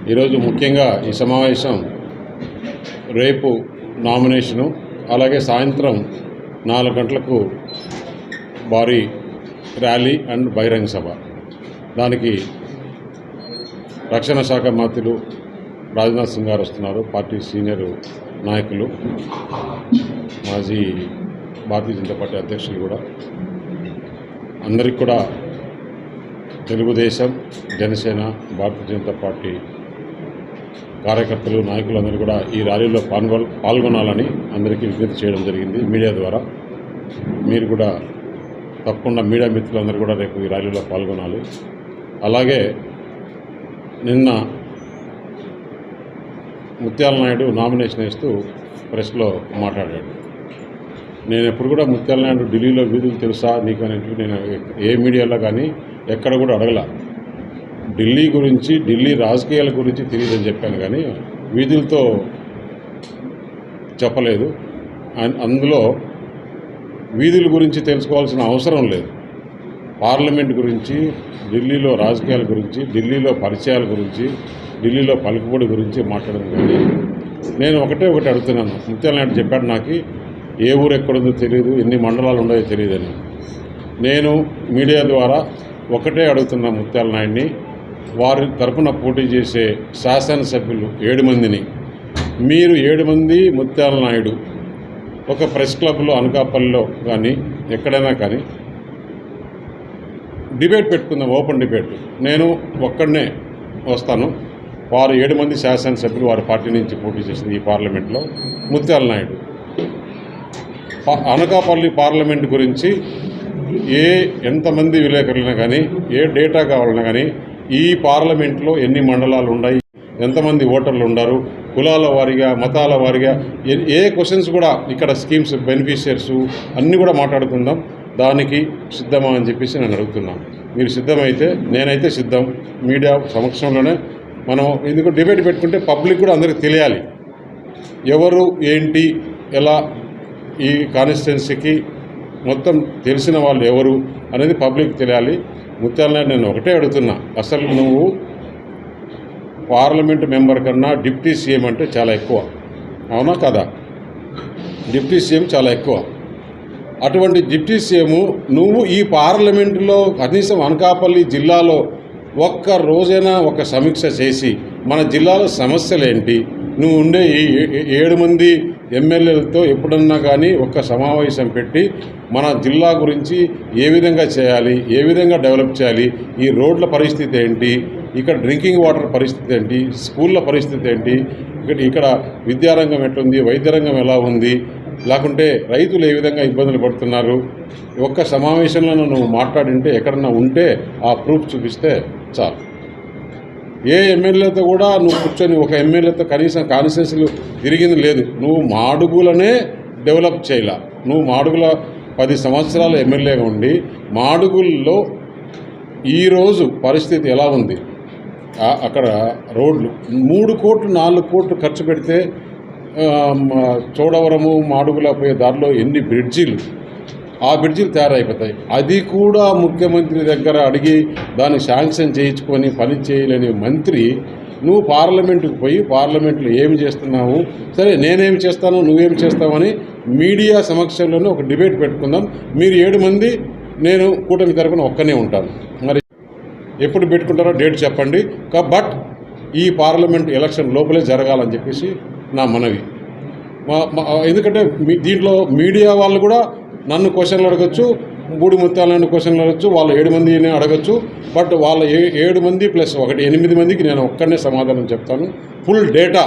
ఈరోజు ముఖ్యంగా ఈ సమావేశం రేపు నామినేషను, అలాగే సాయంత్రం 4 గంటలకు భారీ ర్యాలీ అండ్ బహిరంగ సభ. దానికి రక్షణ శాఖ మంత్రులు రాజ్నాథ్ సింగ్ గారు వస్తున్నారు, పార్టీ సీనియర్ నాయకులు, మాజీ భారతీయ జనతా పార్టీ అధ్యక్షులు కూడా. అందరికీ కూడా తెలుగుదేశం, జనసేన, భారతీయ జనతా పార్టీ కార్యకర్తలు, నాయకులందరూ కూడా ఈ ర్యాలీలో పాల్గొనాలని అందరికీ విజ్ఞప్తి చేయడం జరిగింది మీడియా ద్వారా. మీరు కూడా తప్పకుండా మీడియా మిత్రులందరూ కూడా రేపు ఈ ర్యాలీలో పాల్గొనాలి. అలాగే నిన్న ముత్యాల నాయుడు నామినేషన్ వేస్తూ ప్రెస్లో మాట్లాడాడు. నేను ఎప్పుడు కూడా ముత్యాల నాయుడు ఢిల్లీలో వీధులు తెలుసా నీకు అనేవి నేను ఏ మీడియాలో కానీ ఎక్కడ కూడా అడగల. ఢిల్లీ గురించి, ఢిల్లీ రాజకీయాల గురించి తెలియదని చెప్పాను కానీ వీధులతో చెప్పలేదు. అందులో వీధుల గురించి తెలుసుకోవాల్సిన అవసరం లేదు. పార్లమెంట్ గురించి, ఢిల్లీలో రాజకీయాల గురించి, ఢిల్లీలో పరిచయాల గురించి, ఢిల్లీలో పలుకుబడి గురించి మాట్లాడడం కానీ నేను ఒకటి అడుగుతున్నాను. ముత్యాల నాయుడు చెప్పాడు నాకు ఏ ఊరు ఎక్కడుందో తెలియదు, ఎన్ని మండలాలు ఉన్నాయో తెలియదని. నేను మీడియా ద్వారా ఒకటే అడుగుతున్నా ముత్యాల నాయుడిని, వారి తరపున పోటీ చేసే శాసనసభ్యులు 7 మందిని, మీరు 7 మంది ముత్యాల నాయుడు ఒక ప్రెస్ క్లబ్లో అనకాపల్లిలో కానీ ఎక్కడైనా కానీ డిబేట్ పెట్టుకుందాం, ఓపెన్ డిబేట్. నేను ఒక్కడనే వస్తాను. వారు 7 మంది శాసనసభ్యులు వారి పార్టీ నుంచి పోటీ చేసింది ఈ పార్లమెంట్లో. ముత్యాల నాయుడు అనకాపల్లి పార్లమెంట్ గురించి ఎంతమంది విలేకరులైనా కానీ, ఏ డేటా కావాలన్నా కానీ, ఈ పార్లమెంట్లో ఎన్ని మండలాలు ఉన్నాయి, ఎంతమంది ఓటర్లు ఉన్నారు, కులాల వారీగా, మతాల వారీగా, ఏ క్వశ్చన్స్ కూడా ఇక్కడ స్కీమ్స్, బెనిఫిషియర్స్ అన్నీ కూడా మాట్లాడుకుందాం. దానికి సిద్ధమా అని చెప్పేసి నేను అడుగుతున్నాను. మీరు సిద్ధమైతే నేనైతే సిద్ధం. మీడియా సమక్షంలోనే మనం ఎందుకు డిబేట్ పెట్టుకుంటే పబ్లిక్ కూడా అందరికీ తెలియాలి ఎవరు ఏంటి ఎలా, ఈ కాన్స్టిట్యున్సీకి మొత్తం తెలిసిన వాళ్ళు ఎవరు అనేది పబ్లిక్ తెలియాలి. ముత్యాల నాయుడు నేను ఒకటే అడుగుతున్నా, అసలు నువ్వు పార్లమెంటు మెంబర్ కన్నా డిప్యూటీ సీఎం అంటే చాలా ఎక్కువ, అవునా కదా? డిప్యూటీ సీఎం చాలా ఎక్కువ. అటువంటి డిప్యూటీ సీఎం నువ్వు ఈ పార్లమెంటులో కనీసం అనకాపల్లి జిల్లాలో ఒక్క రోజైనా ఒక సమీక్ష చేసి మన జిల్లాలో సమస్యలు ఏంటి, నువ్వు ఉండే ఈ 7 మంది ఎమ్మెల్యేలతో ఎప్పుడన్నా కానీ ఒక సమావేశం పెట్టి మన జిల్లా గురించి ఏ విధంగా చేయాలి, ఏ విధంగా డెవలప్ చేయాలి, ఈ రోడ్ల పరిస్థితి ఏంటి, ఇక్కడ డ్రింకింగ్ వాటర్ పరిస్థితి ఏంటి, స్కూళ్ళ పరిస్థితి ఏంటి, ఇక్కడ విద్యారంగం ఎట్లుంది, వైద్య రంగం ఎలా ఉంది, లేకుంటే రైతులు ఏ విధంగా ఇబ్బందులు పడుతున్నారు, ఒక్క సమావేశంలో నువ్వు మాట్లాడింటే ఎక్కడన్నా ఉంటే ఆ ప్రూఫ్ చూపిస్తే చాలు. ఏ ఎమ్మెల్యేతో కూడా నువ్వు కూర్చొని ఒక ఎమ్మెల్యేతో కనీసం కాన్స్టిట్యున్సీలు తిరిగింది లేదు. నువ్వు మాడుగులనే డెవలప్ చేయాల. నువ్వు మాడుగుల 10 సంవత్సరాలు ఎమ్మెల్యేగా ఉండి మాడుగుల్లో ఈరోజు పరిస్థితి ఎలా ఉంది, అక్కడ రోడ్లు 3 కోట్లు 4 కోట్లు ఖర్చు పెడితే చోడవరము మాడుగుల పోయే దారిలో ఎన్ని బ్రిడ్జీలు, ఆ బ్రిడ్జీలు తయారైపోతాయి. అది కూడా ముఖ్యమంత్రి దగ్గర అడిగి దాన్ని శాంక్షన్ చేయించుకొని పని చేయలేని మంత్రి నువ్వు పార్లమెంటుకు పోయి పార్లమెంట్లో ఏమి చేస్తున్నావు, సరే నేనేమి చేస్తాను నువ్వేమి చేస్తావని మీడియా సమక్షంలోనే ఒక డిబేట్ పెట్టుకుందాం. మీరు 7 మంది, నేను కూటమి తరపున ఒక్కనే ఉంటాను. మరి ఎప్పుడు పెట్టుకుంటారో డేట్ చెప్పండి. బట్ ఈ పార్లమెంట్ ఎలక్షన్ లోపలే జరగాలని చెప్పేసి నా మనవి. ఎందుకంటే దీంట్లో మీడియా వాళ్ళు కూడా నన్ను క్వశ్చన్లు అడగచ్చు, బూడి ముత్యాలను క్వశ్చన్లు అడగచ్చు, వాళ్ళు 7 మందిని అడగచ్చు. బట్ వాళ్ళ 7 మంది ప్లస్ 8 మందికి నేను ఒక్కనే సమాధానం చెప్తాను. ఫుల్ డేటా,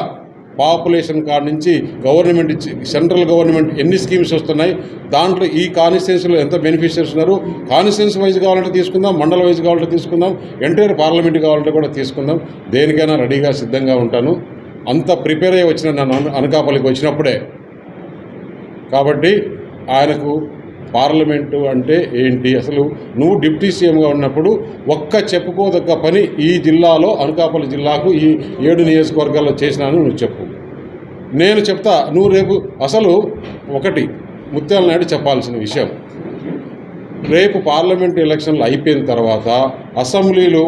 పాపులేషన్ కార్డ్ నుంచి గవర్నమెంట్ సెంట్రల్ గవర్నమెంట్ ఎన్ని స్కీమ్స్ వస్తున్నాయి, దాంట్లో ఈ కాన్స్టిట్యున్సీలో ఎంత బెనిఫిషియర్స్ ఉన్నారు, కాన్స్టిట్యున్సీ వైజ్ కావాలంటే తీసుకుందాం, మండల వైజ్ కావాలంటే తీసుకుందాం, ఎంటైర్ పార్లమెంట్ కావాలంటే కూడా తీసుకుందాం. దేనికైనా రెడీగా సిద్ధంగా ఉంటాను. అంత ప్రిపేర్ అయ్యి వచ్చిన నన్ను అనకాపల్లికి వచ్చినప్పుడే. కాబట్టి ఆయనకు పార్లమెంటు అంటే ఏంటి, అసలు నువ్వు డిప్యూటీ సీఎంగా ఉన్నప్పుడు ఒక్క చెప్పుకోదగ్గ పని ఈ జిల్లాలో, అనకాపల్లి జిల్లాకు ఈ 7 నియోజకవర్గాల్లో చేసినాను నువ్వు చెప్పు. నేను చెప్తా, నువ్వు రేపు అసలు ఒకటి ముత్యాల నాయుడు చెప్పాల్సిన విషయం, రేపు పార్లమెంట్ ఎలక్షన్లు అయిపోయిన తర్వాత అసెంబ్లీలో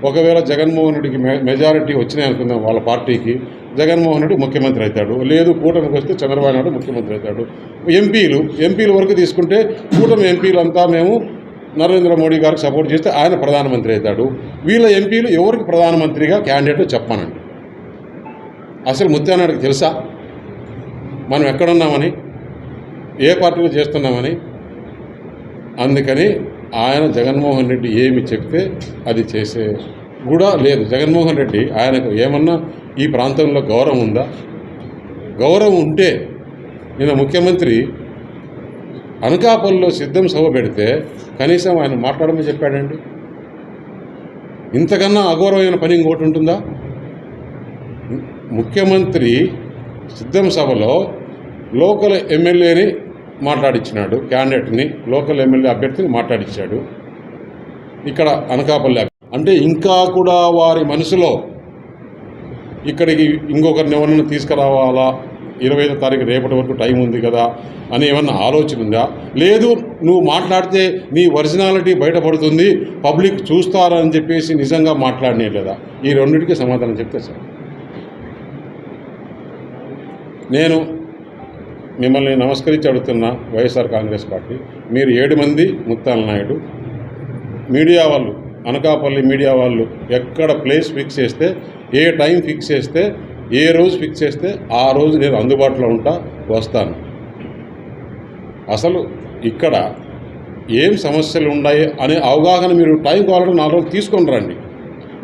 ఒకవేళ జగన్మోహన్ రెడ్డికి మెజారిటీ వచ్చినాయి అనుకుందాం, వాళ్ళ పార్టీకి జగన్మోహన్ రెడ్డి ముఖ్యమంత్రి అవుతాడు, లేదు కూటమికి వస్తే చంద్రబాబు నాయుడు ముఖ్యమంత్రి అవుతాడు. ఎంపీల వరకు తీసుకుంటే కూటమి ఎంపీలంతా మేము నరేంద్ర మోడీ గారికి సపోర్ట్ చేస్తే ఆయన ప్రధానమంత్రి అవుతాడు. వీళ్ళ ఎంపీలు ఎవరికి ప్రధానమంత్రిగా క్యాండిడేట్ చెప్పానండి. అసలు ముత్యానాయుడికి తెలుసా మనం ఎక్కడున్నామని, ఏ పార్టీలో చేస్తున్నామని? అందుకని ఆయన జగన్మోహన్ రెడ్డి ఏమి చెప్తే అది చేసే కూడా లేదు. జగన్మోహన్ రెడ్డి ఆయనకు ఏమన్నా ఈ ప్రాంతంలో గౌరవం ఉందా? గౌరవం ఉంటే ఈయన ముఖ్యమంత్రి అనకాపల్లిలో సిద్ధం సభ పెడితే కనీసం ఆయన మాట్లాడమని చెప్పాడండి. ఇంతకన్నా అగౌరవమైన పని ఇంకోటి ఉంటుందా? ముఖ్యమంత్రి సిద్ధం సభలో లోకల్ ఎమ్మెల్యేని మాట్లాడించినాడు, క్యాండిడేట్ని, లోకల్ ఎమ్మెల్యే అభ్యర్థిని మాట్లాడించాడు. ఇక్కడ అనకాపల్లి అంటే ఇంకా కూడా వారి మనసులో ఇక్కడికి ఇంకొకరిని ఎవరన్నా తీసుకురావాలా, 25వ తారీఖు రేపటి వరకు టైం ఉంది కదా అని ఏమన్నా ఆలోచన ఉందా? లేదు నువ్వు మాట్లాడితే నీ ఒరిజినాలిటీ బయటపడుతుంది, పబ్లిక్ చూస్తారని చెప్పేసి నిజంగా మాట్లాడినే లేదా? ఈ రెండింటికి సమాధానం చెప్తే సార్. నేను మిమ్మల్ని నమస్కరించి అడుగుతున్నా, వైఎస్ఆర్ కాంగ్రెస్ పార్టీ, మీరు 7 మంది ముత్తాల నాయుడు మీడియా వాళ్ళు, అనకాపల్లి మీడియా వాళ్ళు ఎక్కడ ప్లేస్ ఫిక్స్ చేస్తే, ఏ టైం ఫిక్స్ చేస్తే, ఏ రోజు ఫిక్స్ చేస్తే ఆ రోజు నేను అందుబాటులో వస్తాను. అసలు ఇక్కడ ఏం సమస్యలు ఉన్నాయి అనే అవగాహన మీరు టైం కావాలంటే 4 రోజులు తీసుకొని రండి.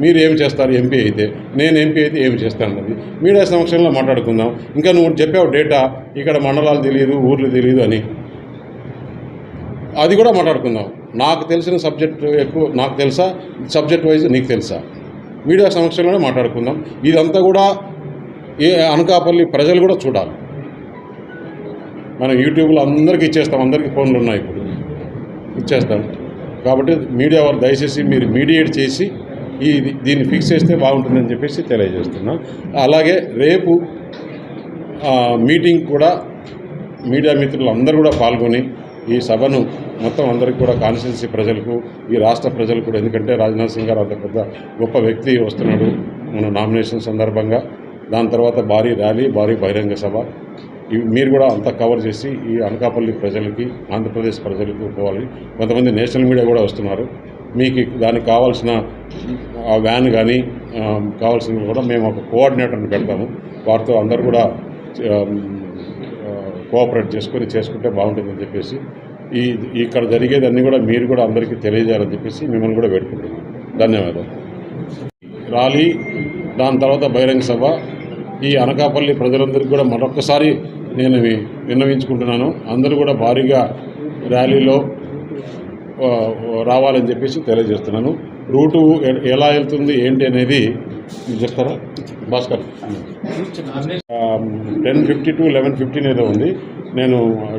మీరు ఏం చేస్తారు ఎంపీ అయితే, నేను ఎంపీ అయితే ఏం చేస్తానన్నది మీడియా సమక్షంలో మాట్లాడుకుందాం. ఇంకా నువ్వు చెప్పావు డేటా, ఇక్కడ మండలాలు తెలియదు, ఊర్లు తెలియదు అని, అది కూడా మాట్లాడుకుందాం. నాకు తెలిసిన సబ్జెక్ట్ ఎక్కువ నాకు తెలుసా, సబ్జెక్ట్ వైజ్ నీకు తెలుసా, మీడియా సమక్షంలోనే మాట్లాడుకుందాం. ఇదంతా కూడా అనకాపల్లి ప్రజలు కూడా చూడాలి. మనం యూట్యూబ్లో అందరికీ ఇచ్చేస్తాం, అందరికీ ఫోన్లు ఉన్నాయి, ఇప్పుడు ఇచ్చేస్తాం. కాబట్టి మీడియా వారు దయచేసి మీరు మీడియేట్ చేసి దీన్ని ఫిక్స్ చేస్తే బాగుంటుందని చెప్పేసి తెలియజేస్తున్నా. అలాగే రేపు మీటింగ్ కూడా మీడియా మిత్రులు అందరూ కూడా పాల్గొని ఈ సభను మొత్తం అందరికీ కూడా కాన్స్టిట్యున్సీ ప్రజలకు, ఈ రాష్ట్ర ప్రజలకు కూడా, ఎందుకంటే రాజ్నాథ్ సింగ్ గారు అంత పెద్ద గొప్ప వ్యక్తి వస్తున్నాడు మన నామినేషన్ సందర్భంగా, దాని తర్వాత భారీ ర్యాలీ, భారీ బహిరంగ సభ, మీరు కూడా అంతా కవర్ చేసి ఈ అనకాపల్లి ప్రజలకి, ఆంధ్రప్రదేశ్ ప్రజలకు పోవాలి. కొంతమంది నేషనల్ మీడియా కూడా వస్తున్నారు. మీకు దానికి కావాల్సిన వ్యాన్ కానీ కావాల్సినవి కూడా మేము ఒక కోఆర్డినేటర్ని పెడతాము. వారితో అందరూ కూడా కోఆపరేట్ చేసుకుంటే బాగుంటుందని చెప్పేసి ఇక్కడ జరిగేదన్నీ కూడా మీరు కూడా అందరికీ తెలియజేయాలని చెప్పేసి మిమ్మల్ని కూడా వేడుకుంటున్నాం. ధన్యవాదాలు. ర్యాలీ, దాని తర్వాత బహిరంగ సభ, ఈ అనకాపల్లి ప్రజలందరికీ కూడా మరొక్కసారి నేను విన్నవించుకుంటున్నాను. అందరూ కూడా భారీగా ర్యాలీలో రావాలని చెప్పేసి తెలియజేస్తున్నాను. రూటు ఎలా వెళ్తుంది ఏంటి అనేది చెప్తారా భాస్కర్? 10:50 to 11:15 ఏదో ఉంది. నేను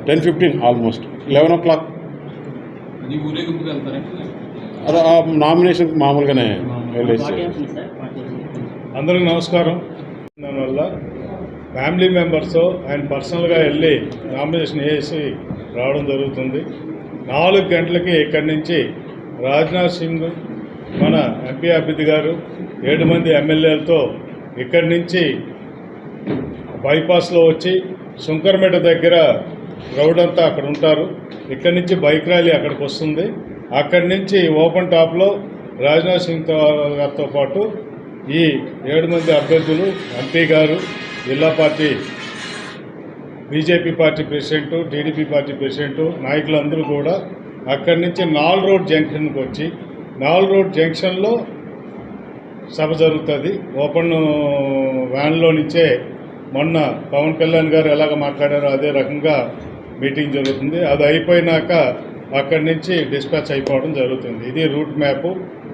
10:15 ఆల్మోస్ట్ 11 o'clock అదే నామినేషన్ మామూలుగానే వెళ్ళేసి. అందరికీ నమస్కారం. దానివల్ల ఫ్యామిలీ మెంబర్స్ ఆయన పర్సనల్గా వెళ్ళి నామినేషన్ వేసి రావడం జరుగుతుంది. 4 గంటలకి ఇక్కడి నుంచి రాజ్నాథ్ సింగ్ మన ఎంపీ అభ్యర్థి గారు 7 మంది ఎమ్మెల్యేలతో ఇక్కడి నుంచి బైపాస్లో వచ్చి శంకర్మేట దగ్గర గ్రౌండ్ అంతా అక్కడ ఉంటారు. ఇక్కడి నుంచి బైక్ ర్యాలీ అక్కడికి వస్తుంది. అక్కడి నుంచి ఓపెన్ టాప్లో రాజ్నాథ్ సింగ్ గారితో పాటు ఈ 7 మంది అభ్యర్థులు, ఎంపీ గారు, జిల్లా party BJP party president, TDP party president, నాయకులందరూ కూడా అక్కడి నుంచి 4 రోడ్ జంక్షన్కి వచ్చి 4 రోడ్ జంక్షన్లో సభ జరుగుతుంది. ఓపెన్ వ్యాన్లో నుంచే మొన్న పవన్ కళ్యాణ్ గారు ఎలాగ మాట్లాడారో అదే రకంగా మీటింగ్ జరుగుతుంది. అది అయిపోయినాక అక్కడి నుంచి డిస్పాచ్ అయిపోవడం జరుగుతుంది. ఇది రూట్ మ్యాప్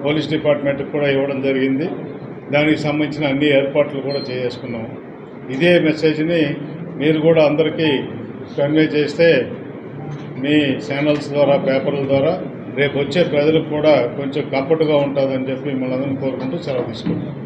పోలీస్ డిపార్ట్మెంట్కి కూడా ఇవ్వడం జరిగింది. దానికి సంబంధించిన అన్ని ఏర్పాట్లు కూడా చేసుకున్నాము. ఇదే మెసేజ్ని మీరు కూడా అందరికీ కన్వే చేస్తే మీ ఛానల్స్ ద్వారా, పేపర్ల ద్వారా రేపు వచ్చే ప్రజలకు కూడా కొంచెం కంఫర్ట్గా ఉంటుందని చెప్పి మిమ్మల్ని అందరినీ కోరుకుంటూ సెలవు తీసుకుంటాం.